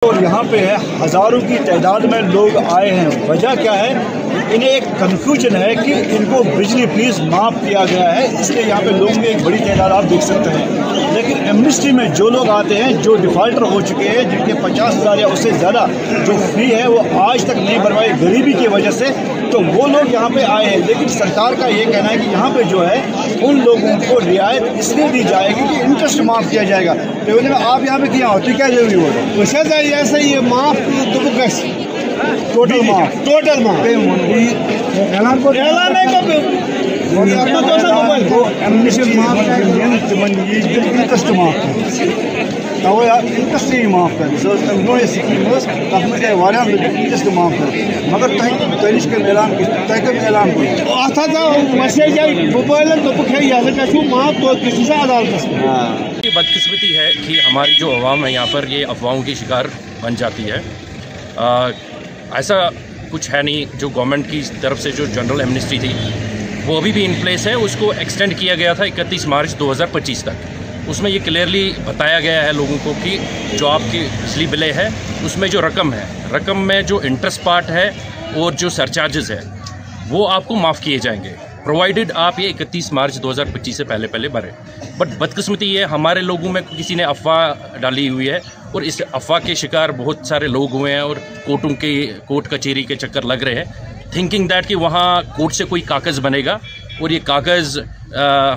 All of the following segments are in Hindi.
और यहाँ पे है हज़ारों की तादाद में लोग आए हैं। वजह क्या है, इन्हें एक कन्फ्यूजन है कि इनको बिजली फीस माफ़ किया गया है, इसलिए यहाँ पे लोगों की एक बड़ी तादाद आप देख सकते हैं। लेकिन एमनेस्टी में जो लोग आते हैं, जो डिफ़ाल्टर हो चुके हैं, जिनके 50,000 या उससे ज़्यादा जो फ़ी है वो आज तक नहीं भरवाई गरीबी की वजह से, तो वो लोग यहाँ पे आए हैं। लेकिन सरकार का ये कहना है कि यहाँ पे जो है उन लोगों को रियायत इसलिए दी जाएगी कि इंटरेस्ट माफ़ किया जाएगा। तो आप यहाँ पे क्या होती क्या जरूरी हो ऐसा ये माफ टोटल माफ इंटरेस्ट माफ तवे इंटरेस्ट माफ कर स्कीम इंटरेस्ट माफ कर मगर तुम ऐलान ऐलान मैसेज आई मोबाइल माफ तो अदालत। बदकिस्मती है कि हमारी जो अवाम है यहाँ पर ये अफवाहों की शिकार बन जाती है। ऐसा कुछ है नहीं। जो गवर्नमेंट की तरफ से जो जनरल एमनेस्टी थी वो अभी भी इन प्लेस है। उसको एक्सटेंड किया गया था 31 मार्च 2025 तक। उसमें ये क्लियरली बताया गया है लोगों को कि जो आपकी बिजली बिलें है उसमें जो रकम में जो इंटरेस्ट पार्ट है और जो सरचार्जेस है वो आपको माफ़ किए जाएंगे, प्रोवाइडेड आप ये 31 मार्च 2025 से पहले भरें। बट बदकिस्मती ये हमारे लोगों में किसी ने अफवाह डाली हुई है और इस अफवाह के शिकार बहुत सारे लोग हुए हैं और कोर्ट कचहरी के चक्कर लग रहे हैं, थिंकिंग दैट कि वहाँ कोर्ट से कोई कागज़ बनेगा और ये कागज़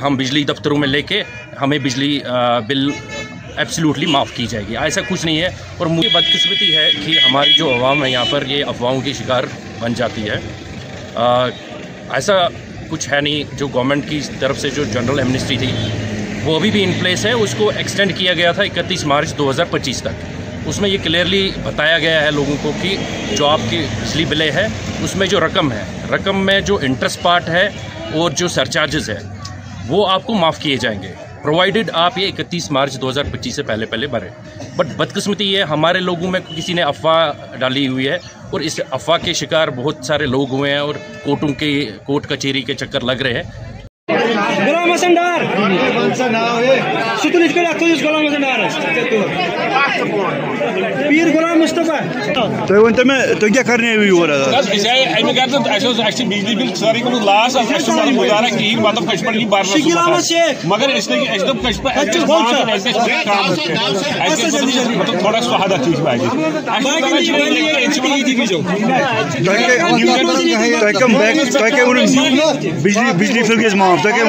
हम बिजली दफ्तरों में लेके हमें बिजली बिल एब्सोल्युटली माफ़ की जाएगी। ऐसा कुछ नहीं है। और मुझे बदकिस्मती है कि हमारी जो अवाम है यहाँ पर ये अफवाहों की शिकार बन जाती है। ऐसा कुछ है नहीं। जो गवर्नमेंट की तरफ से जो जनरल एमनेस्टी थी वो अभी भी इन प्लेस है। उसको एक्सटेंड किया गया था 31 मार्च 2025 तक। उसमें ये क्लियरली बताया गया है लोगों को कि जो आपकी बिजली बिलें है उसमें जो रकम में जो इंटरेस्ट पार्ट है और जो सरचार्जेस है वो आपको माफ़ किए जाएंगे, प्रोवाइडेड आप ये 31 मार्च 2025 से पहले भरें। बट बदकिस्मती ये हमारे लोगों में किसी ने अफवाह डाली हुई है और इस अफवाह के शिकार बहुत सारे लोग हुए हैं और कोर्ट कचहरी के चक्कर लग रहे हैं। गुलाम हसन डार गुलाम हसन डार पीर गुलाम मुस्तफा तो वन में तो क्या करने बिजली बिल सारी लास गुजारा कहीं मतलब मगर थोड़ा शहादत बिजली फिल के माफ तक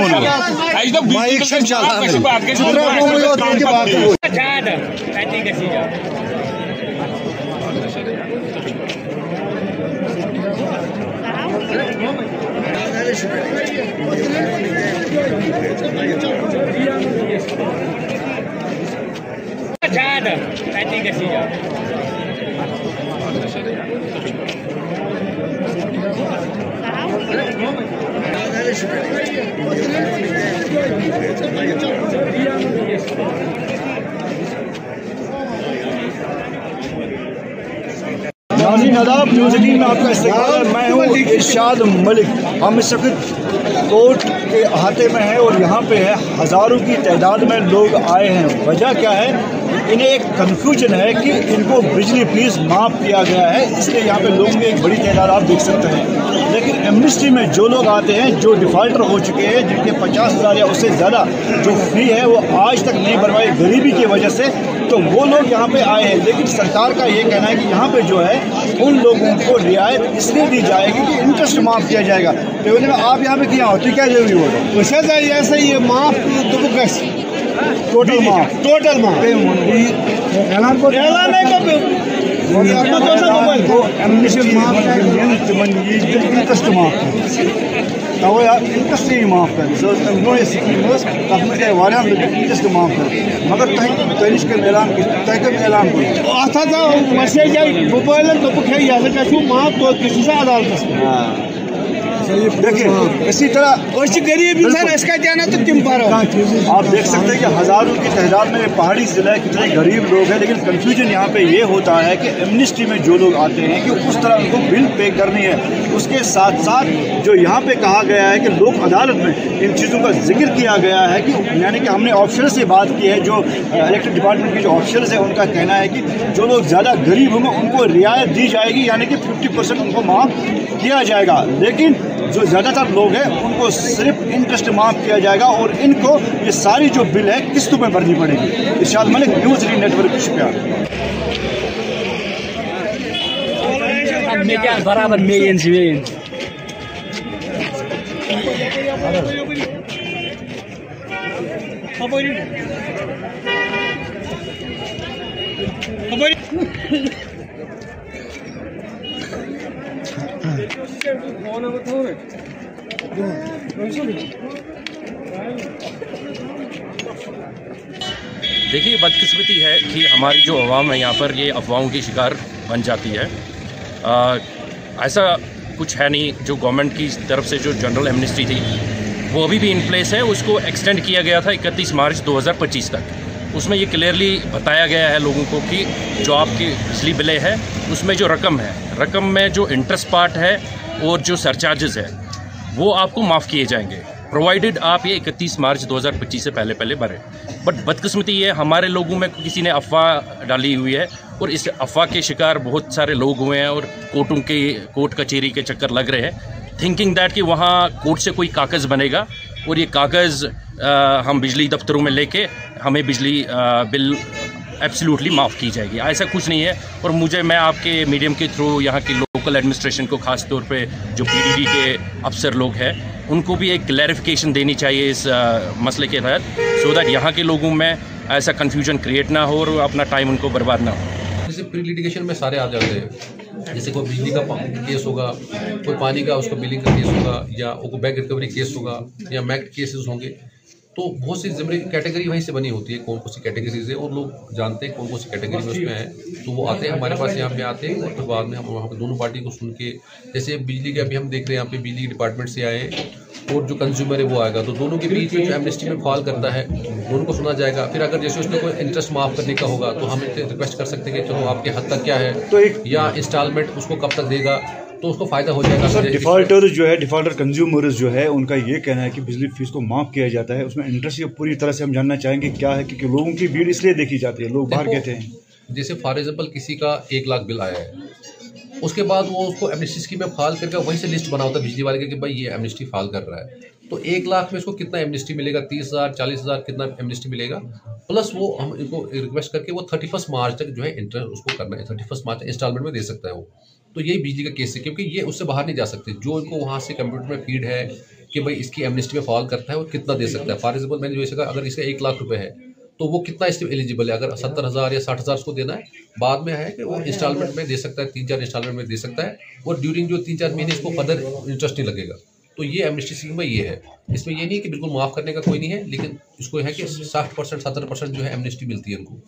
नदाब न्यूज़ 18 में आपका इस्तेमाल। मैं हूँ इरशाद मलिक। हम इस वक्त कोर्ट के अहाते में हैं और यहाँ पे है हज़ारों की तादाद में लोग आए हैं। वजह क्या है, इन्हें एक कन्फ्यूजन है कि इनको बिजली फीस माफ़ किया गया है, इसलिए यहाँ पे लोगों की एक बड़ी तादाद आप देख सकते हैं। लेकिन एमनेस्टी में जो लोग आते हैं, जो डिफ़ाल्टर हो चुके हैं, जिनके 50,000 या उससे ज़्यादा जो फ़ी है वो आज तक नहीं भरवाई गरीबी की वजह से, तो वो लोग यहाँ पे आए हैं। लेकिन सरकार का ये कहना है कि यहाँ पे जो है उन लोगों को रियायत इसलिए दी जाएगी कि इंटरेस्ट माफ़ किया जाएगा। तो आप यहाँ पे क्या होती क्या जरूरी हो ऐसा ये माफ टोटल माफ ऐलान इंटरेस्ट माफ तवे इंटरेस्ट माफ कर स्कीम इंटरेस्ट माफ कर मगर तुम ऐलान मैसेज आई मोबाइल माफ तो अदालत। देखिए इसी तरह गरीब इंसान इसका जाना तो तुम पर आप देख सकते हैं कि हज़ारों की तादाद में पहाड़ी ज़िला है, कितने गरीब लोग हैं, लेकिन कंफ्यूजन यहाँ पे ये होता है कि एमनेस्टी में जो लोग आते हैं कि उस तरह उनको बिल पे करनी है। उसके साथ साथ जो यहाँ पे कहा गया है कि लोक अदालत में इन चीज़ों का जिक्र किया गया है कि यानी कि हमने ऑफिसर से बात की है, जो इलेक्ट्रिक डिपार्टमेंट के जो ऑफिसर्स हैं उनका कहना है कि जो लोग ज़्यादा गरीब होंगे उनको रियायत दी जाएगी, यानी कि 50% उनको माफ़ किया जाएगा, लेकिन जो ज़्यादातर लोग हैं उनको सिर्फ इंटरेस्ट माफ़ किया जाएगा और इनको ये सारी जो बिल है किस्तों में भरनी पड़ेगी। इरशाद मलिक, न्यूज़ 3 नेटवर्क, शुक्रिया। बराबर millions देखिए, बदकिस्मती है कि हमारी जो अवाम है यहाँ पर ये अफवाहों की शिकार बन जाती है। ऐसा कुछ है नहीं। जो गवर्नमेंट की तरफ से जो जनरल एमनेस्टी थी वो अभी भी इन प्लेस है। उसको एक्सटेंड किया गया था 31 मार्च 2025 तक। उसमें ये क्लियरली बताया गया है लोगों को कि जो आपकी बिजली बिलें है उसमें जो रकम में जो इंटरेस्ट पार्ट है और जो सरचार्जेस है वो आपको माफ़ किए जाएंगे, प्रोवाइडेड आप ये 31 मार्च 2025 से पहले भरें। बट बदकिस्मती ये हमारे लोगों में किसी ने अफवाह डाली हुई है और इस अफवाह के शिकार बहुत सारे लोग हुए हैं और कोर्ट कचहरी के चक्कर लग रहे हैं, थिंकिंग दैट कि वहाँ कोर्ट से कोई कागज़ बनेगा और ये कागज़ हम बिजली दफ्तरों में लेके हमें बिजली बिल एब्सोल्युटली माफ़ की जाएगी। ऐसा कुछ नहीं है। और मैं आपके मीडियम के थ्रू यहाँ की लोकल एडमिनिस्ट्रेशन को ख़ास तौर पे जो पीडीडी के अफसर लोग हैं उनको भी एक क्लैरिफिकेशन देनी चाहिए इस मसले के तहत, सो दैट यहाँ के लोगों में ऐसा कन्फ्यूजन क्रिएट ना हो और अपना टाइम उनको बर्बाद ना हो। जैसे प्री लिटिगेशन में सारे आ जाते हैं, जैसे कोई बिजली का केस होगा, कोई पानी का उसका बिलिंग का केस होगा, या कोई बैंक रिकवरी केस होगा, या मैक केसेस होंगे, तो बहुत सी जिम्मेदारी कैटेगरी वहीं से बनी होती है, कौन कौन सी कैटेगरी से, और लोग जानते हैं कौन कौन सी कैटेगरी में उसमें है, तो वो आते हैं हमारे पास, यहाँ पे आते हैं, और फिर बाद में हम वहाँ पर दोनों पार्टी को सुन के, जैसे बिजली के अभी हम देख रहे हैं यहाँ पे बिजली डिपार्टमेंट से आए और जो कंज्यूमर है वो आएगा, तो दोनों के बीच में जो एमनेस्टी में फॉल करता है दोनों को सुना जाएगा। फिर अगर जैसे उसमें कोई इंटरेस्ट माफ़ करने का होगा तो हम रिक्वेस्ट कर सकते हैं कि चलो आपके हद तक क्या है, तो या इंस्टॉलमेंट उसको कब तक देगा, तो उसको फ़ायदा हो जाएगा। सर, डिफ़ॉल्टर कंज्यूमर्स जो है उनका ये कहना है कि बिजली फीस को माफ़ किया जाता है, उसमें इंटरेस्ट ये पूरी तरह से हम जानना चाहेंगे क्या है, क्योंकि लोगों की भीड़ इसलिए देखी जाती है, लोग बाहर कहते हैं। जैसे फॉर एग्जाम्पल किसी का 1 लाख बिल आया है, उसके बाद वो उसको एमनेस्टी स्कीम में फाल करके वहीं से लिस्ट बना होता है बिजली वाले के कि भाई ये एमनेस्टी फाल कर रहा है, तो 1 लाख में इसको कितना एमनेस्टी मिलेगा, 30,000 40,000 कितना एमनेस्टी मिलेगा, प्लस वो हम इनको रिक्वेस्ट करके वो 31 मार्च तक जो है इंटरेस्ट उसको करना है, 31 मार्च इंस्टॉलमेंट में दे सकता है वो। तो यही बिजली का केस है, क्योंकि ये उससे बाहर नहीं जा सकते। जो इनको वहाँ से कंप्यूटर में फीड है कि भाई इसकी एमनेस्टी में फॉल करता है वो कितना दे सकता है। फॉर एग्जाम्पल मैंने जैसे कहा, अगर इसका 1 लाख रुपए है तो वो कितना इसमें एलिजिबल है, अगर 70,000 या 60,000 उसको देना है, बाद में है कि वो इंस्टॉलमेंट में दे सकता है, 3-4 इंस्टॉलमेंट में दे सकता है, और ड्यूरिंग जो 3-4 महीने इसको फर्दर इंटरेस्ट नहीं लगेगा। तो ये एमनेस्टी स्कीम में ये है। इसमें ये नहीं कि बिल्कुल माफ़ करने का कोई नहीं है, लेकिन इसको है कि 60% 70% जो है एमनेस्टी मिलती है इनको।